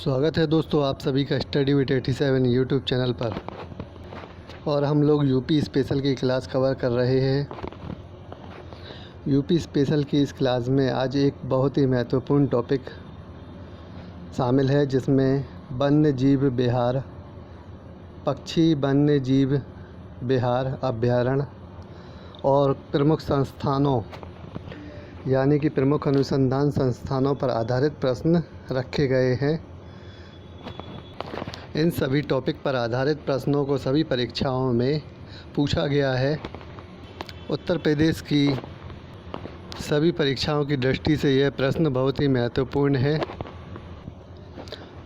स्वागत है दोस्तों आप सभी का स्टडी विद 87 यूट्यूब चैनल पर। और हम लोग यूपी स्पेशल की क्लास कवर कर रहे हैं। यूपी स्पेशल की इस क्लास में आज एक बहुत ही महत्वपूर्ण टॉपिक शामिल है, जिसमें वन्य जीव विहार, पक्षी वन्य जीव विहार अभयारण्य और प्रमुख संस्थानों यानी कि प्रमुख अनुसंधान संस्थानों पर आधारित प्रश्न रखे गए हैं। इन सभी टॉपिक पर आधारित प्रश्नों को सभी परीक्षाओं में पूछा गया है। उत्तर प्रदेश की सभी परीक्षाओं की दृष्टि से यह प्रश्न बहुत ही महत्वपूर्ण है।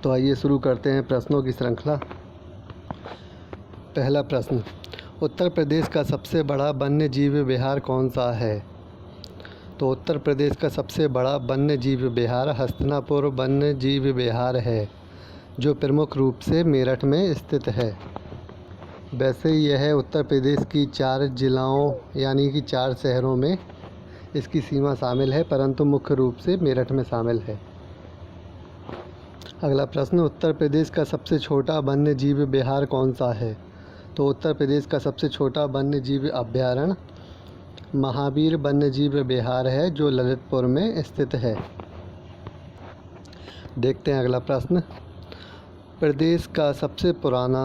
तो आइए शुरू करते हैं प्रश्नों की श्रृंखला। पहला प्रश्न, उत्तर प्रदेश का सबसे बड़ा वन्य जीव विहार कौन सा है? तो उत्तर प्रदेश का सबसे बड़ा वन्य जीव विहार हस्तिनापुर वन्य जीव विहार है, जो प्रमुख रूप से मेरठ में स्थित है। वैसे यह उत्तर प्रदेश की 4 जिलों यानी कि 4 शहरों में इसकी सीमा शामिल है, परंतु मुख्य रूप से मेरठ में शामिल है। अगला प्रश्न, उत्तर प्रदेश का सबसे छोटा वन्य जीव विहार कौन सा है? तो उत्तर प्रदेश का सबसे छोटा वन्य जीव अभयारण्य महावीर वन्य जीव विहार है, जो ललितपुर में स्थित है। देखते हैं अगला प्रश्न, प्रदेश का सबसे पुराना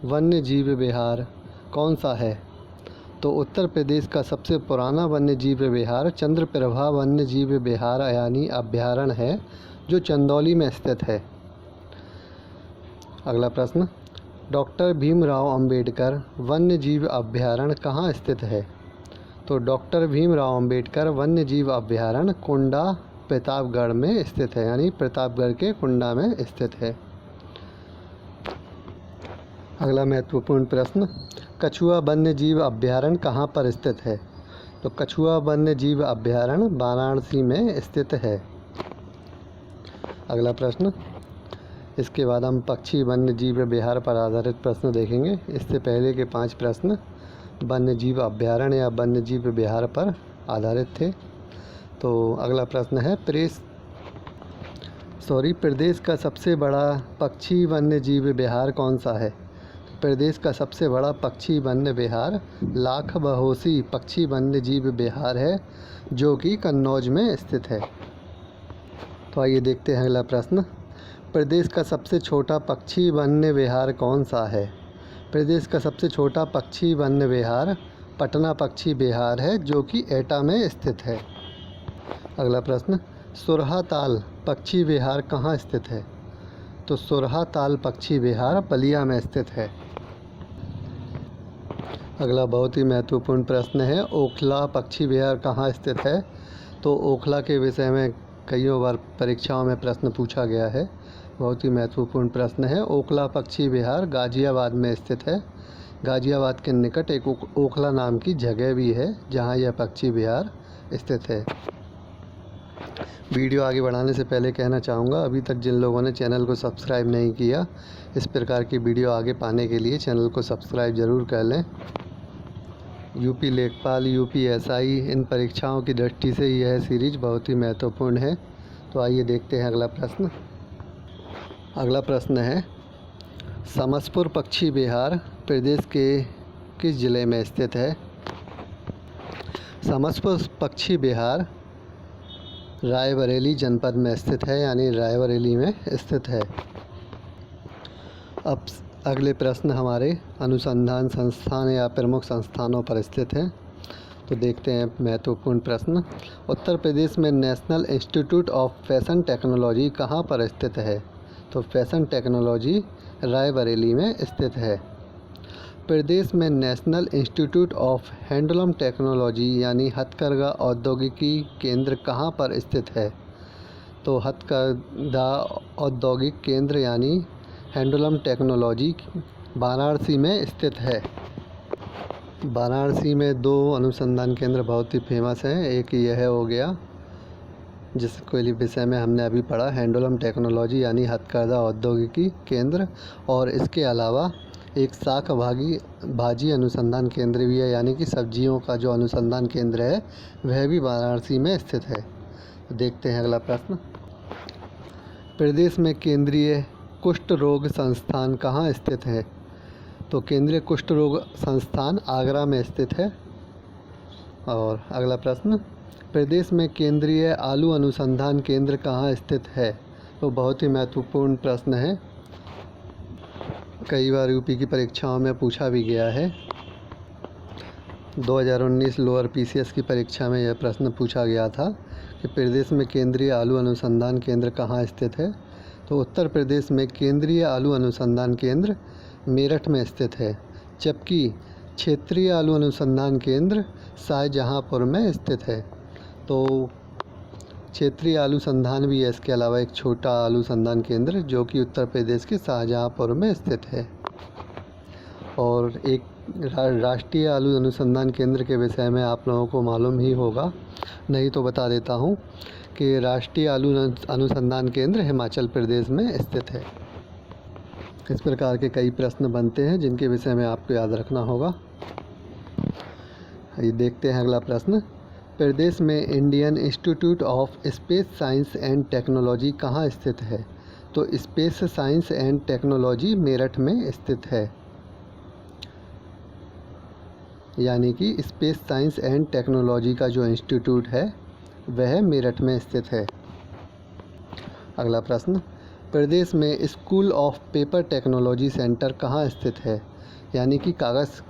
वन्य जीव विहार कौन सा है? तो उत्तर प्रदेश का सबसे पुराना वन्य जीव विहार चंद्रप्रभा वन्य जीव विहार यानी अभयारण्य है, जो चंदौली में स्थित है। अगला प्रश्न, डॉक्टर भीमराव अंबेडकर वन्य जीव अभयारण्य कहाँ स्थित है? तो डॉक्टर भीमराव अंबेडकर वन्य जीव अभयारण्य कुंडा प्रतापगढ़ में स्थित है, यानी प्रतापगढ़ के कुंडा में स्थित है। अगला महत्वपूर्ण प्रश्न, कछुआ वन्य जीव अभयारण्य कहाँ पर स्थित है? तो कछुआ वन्य जीव अभयारण्य वाराणसी में स्थित है। अगला प्रश्न, इसके बाद हम पक्षी वन्य जीव विहार पर आधारित प्रश्न देखेंगे। इससे पहले के 5 प्रश्न वन्य जीव अभयारण्य या वन्य जीव विहार पर आधारित थे। तो अगला प्रश्न है, प्रदेश का सबसे बड़ा पक्षी वन्य जीव विहार कौन सा है? प्रदेश का सबसे बड़ा पक्षी वन्य विहार लाख बहोसी पक्षी वन्य जीव विहार है, जो कि कन्नौज में स्थित है। तो आइए देखते हैं अगला प्रश्न, प्रदेश का सबसे छोटा पक्षी वन्य विहार कौन सा है? प्रदेश का सबसे छोटा पक्षी वन्य विहार पटना पक्षी विहार है, जो कि एटा में स्थित है। अगला प्रश्न, सुरहाताल पक्षी विहार कहाँ स्थित है? तो सुरहाताल पक्षी विहार बलिया में स्थित है। अगला बहुत ही महत्वपूर्ण प्रश्न है, ओखला पक्षी विहार कहाँ स्थित है? तो ओखला के विषय में कईयों बार परीक्षाओं में प्रश्न पूछा गया है। बहुत ही महत्वपूर्ण प्रश्न है। ओखला पक्षी विहार गाज़ियाबाद में स्थित है। गाज़ियाबाद के निकट एक ओखला नाम की जगह भी है, जहाँ यह पक्षी विहार स्थित है। वीडियो आगे बढ़ाने से पहले कहना चाहूँगा, अभी तक जिन लोगों ने चैनल को सब्सक्राइब नहीं किया, इस प्रकार की वीडियो आगे पाने के लिए चैनल को सब्सक्राइब ज़रूर कर लें। यूपी लेखपाल, यूपी एसआई, इन परीक्षाओं की दृष्टि से यह सीरीज बहुत ही महत्वपूर्ण है। तो आइए देखते हैं अगला प्रश्न। अगला प्रश्न है, समसपुर पक्षी विहार प्रदेश के किस जिले में स्थित है? समसपुर पक्षी विहार रायबरेली जनपद में स्थित है, यानी रायबरेली में स्थित है। अब अगले प्रश्न हमारे अनुसंधान संस्थान या प्रमुख संस्थानों पर स्थित हैं। तो देखते हैं महत्वपूर्ण प्रश्न, उत्तर प्रदेश में national institute of fashion technology कहाँ पर स्थित है? तो फैशन टेक्नोलॉजी रायबरेली में स्थित है। प्रदेश में national institute of handloom technology यानी हथकरघा औद्योगिकी केंद्र कहाँ पर स्थित है? तो हथकरघा औद्योगिक केंद्र यानी हैंडलूम टेक्नोलॉजी वाराणसी में स्थित है। वाराणसी में 2 अनुसंधान केंद्र बहुत ही फेमस हैं। एक यह हो गया, जिसको विषय में हमने अभी पढ़ा, हैंडलूम टेक्नोलॉजी यानी हथकरघा औद्योगिकी केंद्र, और इसके अलावा एक शाक भाजी अनुसंधान केंद्र भी है, यानी कि सब्जियों का जो अनुसंधान केंद्र है वह भी वाराणसी में स्थित है। तो देखते हैं अगला प्रश्न, प्रदेश में केंद्रीय कुष्ठ रोग संस्थान कहाँ स्थित है? तो केंद्रीय कुष्ठ रोग संस्थान आगरा में स्थित है। और अगला प्रश्न, प्रदेश में केंद्रीय आलू अनुसंधान केंद्र कहाँ स्थित है? तो बहुत ही महत्वपूर्ण प्रश्न है, कई बार यूपी की परीक्षाओं में पूछा भी गया है। 2019 लोअर पीसीएस की परीक्षा में यह प्रश्न पूछा गया था कि प्रदेश में केंद्रीय आलू अनुसंधान केंद्र कहाँ स्थित है? तो उत्तर प्रदेश में केंद्रीय आलू अनुसंधान केंद्र मेरठ में स्थित है, जबकि क्षेत्रीय आलू अनुसंधान केंद्र शाहजहाँपुर में स्थित है। तो क्षेत्रीय आलू संधान भी है, इसके अलावा एक छोटा आलू संधान केंद्र जो कि उत्तर प्रदेश के शाहजहाँपुर में स्थित है। और एक राष्ट्रीय आलू अनुसंधान केंद्र के विषय में आप लोगों को मालूम ही होगा, नहीं तो बता देता हूँ कि राष्ट्रीय आलू अनुसंधान केंद्र हिमाचल प्रदेश में स्थित है। इस प्रकार के कई प्रश्न बनते हैं जिनके विषय में आपको याद रखना होगा। ये देखते हैं अगला प्रश्न, प्रदेश में Indian institute of space science and technology कहाँ स्थित है? तो space science and technology Meerut में स्थित है, यानी कि स्पेस साइंस एंड टेक्नोलॉजी का जो इंस्टीट्यूट है वह मेरठ में स्थित है। अगला प्रश्न, प्रदेश में school of paper technology centre कहाँ स्थित है? यानी कि कागज़,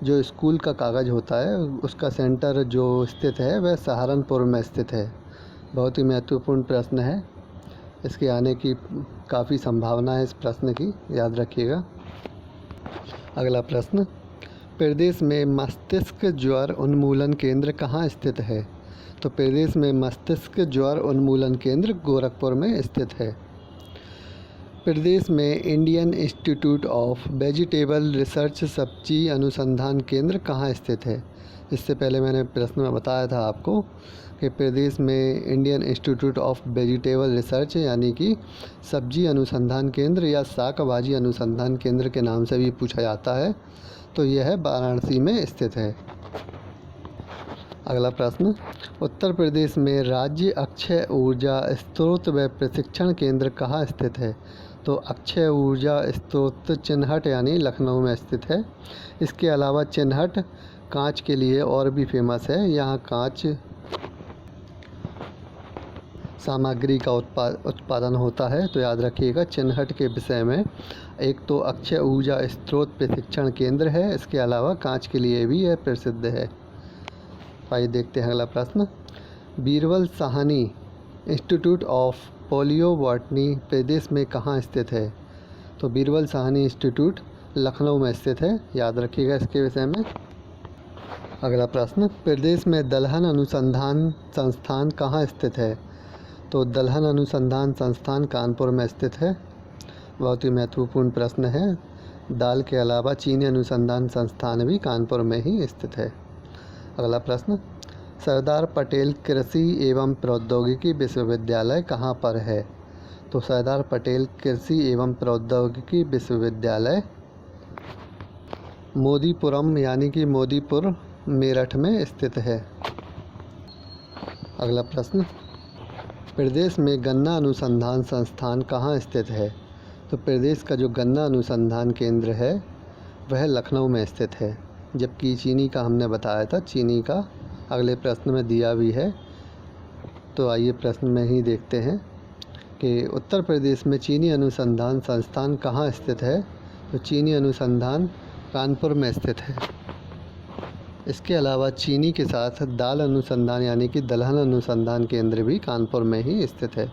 जो स्कूल का कागज़ होता है उसका सेंटर जो स्थित है वह सहारनपुर में स्थित है। बहुत ही महत्वपूर्ण प्रश्न है, इसके आने की काफ़ी संभावना है इस प्रश्न की, याद रखिएगा। अगला प्रश्न, प्रदेश में मस्तिष्क ज्वर उन्मूलन केंद्र कहाँ स्थित है? तो प्रदेश में मस्तिष्क ज्वर उन्मूलन केंद्र गोरखपुर में स्थित है। प्रदेश में Indian institute of vegetable research सब्जी अनुसंधान केंद्र कहाँ स्थित है? इससे पहले मैंने प्रश्न में बताया था आपको कि प्रदेश में Indian institute of vegetable research यानी कि सब्जी अनुसंधान केंद्र या शाक भाजी अनुसंधान केंद्र के नाम से भी पूछा जाता है, तो यह वाराणसी में स्थित है। अगला प्रश्न, उत्तर प्रदेश में राज्य अक्षय ऊर्जा स्रोत व प्रशिक्षण केंद्र कहाँ स्थित है? तो अक्षय ऊर्जा स्रोत चिन्हट यानी लखनऊ में स्थित है। इसके अलावा चिन्हट कांच के लिए और भी फेमस है, यहाँ कांच सामग्री का उत्पादन होता है। तो याद रखिएगा चिन्हट के विषय में एक तो अक्षय ऊर्जा स्रोत प्रशिक्षण केंद्र है, इसके अलावा कांच के लिए भी यह प्रसिद्ध है। आइए देखते हैं अगला प्रश्न, Birbal Sahni institute of palaeobotany प्रदेश में कहाँ स्थित है? तो बीरबल साहनी इंस्टीट्यूट लखनऊ में स्थित है, याद रखिएगा इसके विषय में। अगला प्रश्न, प्रदेश में दलहन अनुसंधान संस्थान कहाँ स्थित है? तो दलहन अनुसंधान संस्थान कानपुर में स्थित है। बहुत ही महत्वपूर्ण प्रश्न है, दाल के अलावा चीनी अनुसंधान संस्थान भी कानपुर में ही स्थित है। अगला प्रश्न, सरदार पटेल कृषि एवं प्रौद्योगिकी विश्वविद्यालय कहाँ पर है? तो सरदार पटेल कृषि एवं प्रौद्योगिकी विश्वविद्यालय मोदीपुरम यानी कि मोदीपुर मेरठ में स्थित है। अगला प्रश्न, प्रदेश में गन्ना अनुसंधान संस्थान कहाँ स्थित है? तो प्रदेश का जो गन्ना अनुसंधान केंद्र है वह लखनऊ में स्थित है, जबकि चीनी का हमने बताया था, चीनी का अगले प्रश्न में दिया भी है। तो आइए प्रश्न में ही देखते हैं कि उत्तर प्रदेश में चीनी अनुसंधान संस्थान कहाँ स्थित है? तो चीनी अनुसंधान कानपुर में स्थित है। इसके अलावा चीनी के साथ दाल अनुसंधान यानी कि दलहन अनुसंधान केंद्र भी कानपुर में ही स्थित है,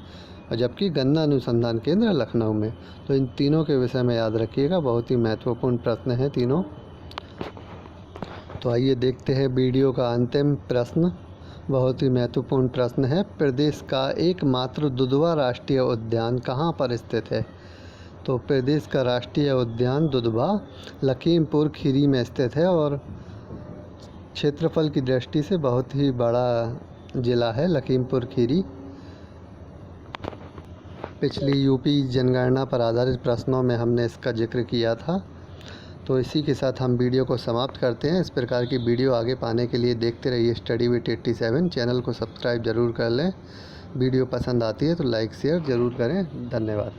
और जबकि गन्ना अनुसंधान केंद्र लखनऊ में। तो इन तीनों के विषय में याद रखिएगा, बहुत ही महत्वपूर्ण प्रश्न हैं तीनों। तो आइए देखते हैं वीडियो का अंतिम प्रश्न, बहुत ही महत्वपूर्ण प्रश्न है, प्रदेश का एकमात्र दुधवा राष्ट्रीय उद्यान कहाँ पर स्थित है? तो प्रदेश का राष्ट्रीय उद्यान दुधवा लखीमपुर खीरी में स्थित है, और क्षेत्रफल की दृष्टि से बहुत ही बड़ा ज़िला है लखीमपुर खीरी। पिछली यूपी जनगणना पर आधारित प्रश्नों में हमने इसका जिक्र किया था। तो इसी के साथ हम वीडियो को समाप्त करते हैं। इस प्रकार की वीडियो आगे पाने के लिए देखते रहिए स्टडी विद 87। चैनल को सब्सक्राइब ज़रूर कर लें। वीडियो पसंद आती है तो लाइक शेयर ज़रूर करें। धन्यवाद।